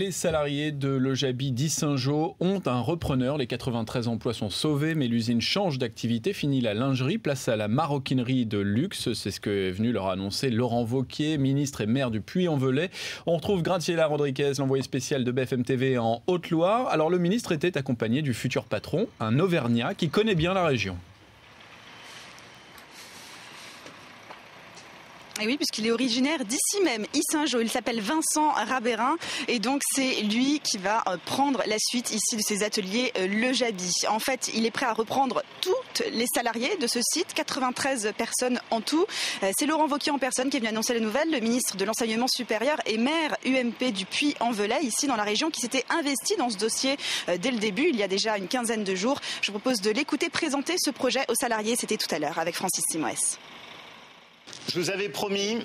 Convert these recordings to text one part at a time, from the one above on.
Les salariés de Lojabi d'Yssingeaux ont un repreneur. Les 93 emplois sont sauvés, mais l'usine change d'activité. Fini la lingerie, place à la maroquinerie de luxe. C'est ce que est venu leur annoncer Laurent Wauquiez, ministre et maire du Puy-en-Velay. On retrouve Graziella Rodriguez, l'envoyé spécial de BFM TV en Haute-Loire. Alors le ministre était accompagné du futur patron, un Auvergnat qui connaît bien la région. Et oui, puisqu'il est originaire d'ici même, Yssingeaux. Il s'appelle Vincent Rabérin et donc c'est lui qui va prendre la suite ici de ses ateliers Lojabi. En fait, il est prêt à reprendre toutes les salariés de ce site, 93 personnes en tout. C'est Laurent Wauquiez en personne qui est venu annoncer la nouvelle, le ministre de l'Enseignement supérieur et maire UMP du Puy-en-Velay, ici dans la région, qui s'était investi dans ce dossier dès le début, il y a déjà une quinzaine de jours. Je vous propose de l'écouter présenter ce projet aux salariés. C'était tout à l'heure avec Francis Simoès. Je vous avais promis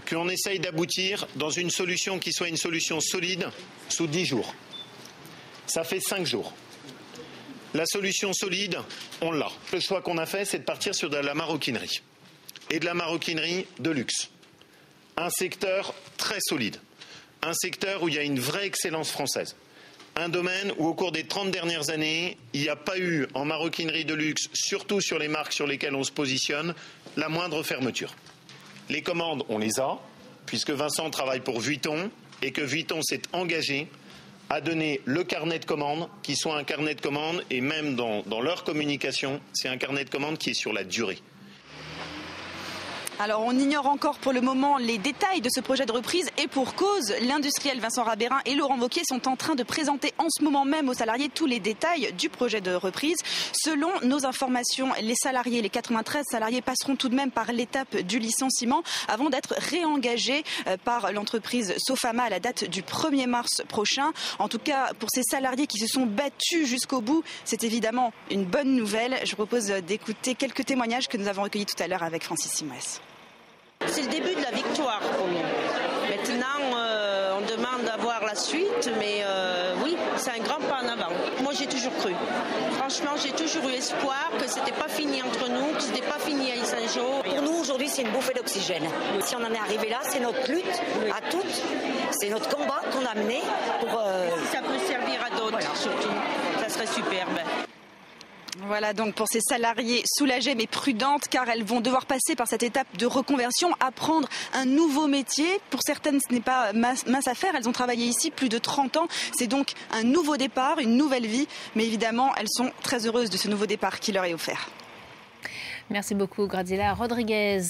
qu'on essaye d'aboutir dans une solution qui soit une solution solide sous 10 jours. Ça fait 5 jours. La solution solide, on l'a. Le choix qu'on a fait, c'est de partir sur de la maroquinerie. Et de la maroquinerie de luxe. Un secteur très solide. Un secteur où il y a une vraie excellence française. Un domaine où au cours des 30 dernières années, il n'y a pas eu en maroquinerie de luxe, surtout sur les marques sur lesquelles on se positionne, la moindre fermeture. Les commandes, on les a, puisque Vincent travaille pour Vuitton et que Vuitton s'est engagé à donner le carnet de commandes, qui soit un carnet de commandes, et même dans leur communication, c'est un carnet de commandes qui est sur la durée. Alors on ignore encore pour le moment les détails de ce projet de reprise et pour cause, l'industriel Vincent Rabérin et Laurent Wauquiez sont en train de présenter en ce moment même aux salariés tous les détails du projet de reprise. Selon nos informations, les salariés, les 93 salariés passeront tout de même par l'étape du licenciement avant d'être réengagés par l'entreprise Sofama à la date du 1er mars prochain. En tout cas, pour ces salariés qui se sont battus jusqu'au bout, c'est évidemment une bonne nouvelle. Je vous propose d'écouter quelques témoignages que nous avons recueillis tout à l'heure avec Francis Simoès. C'est le début de la victoire pour nous. Maintenant, on demande d'avoir la suite, mais oui, c'est un grand pas en avant. Moi, j'ai toujours cru. Franchement, j'ai toujours eu espoir que c'était pas fini entre nous, que c'était pas fini à Yssingeaux. Pour nous, aujourd'hui, c'est une bouffée d'oxygène. Si on en est arrivé là, c'est notre lutte à toutes. C'est notre combat qu'on a mené pour... Si ça peut servir à d'autres, voilà. Surtout, ça serait superbe. Voilà donc pour ces salariés soulagées mais prudentes car elles vont devoir passer par cette étape de reconversion, apprendre un nouveau métier. Pour certaines, ce n'est pas mince affaire, elles ont travaillé ici plus de 30 ans. C'est donc un nouveau départ, une nouvelle vie. Mais évidemment, elles sont très heureuses de ce nouveau départ qui leur est offert. Merci beaucoup, Graziella Rodriguez.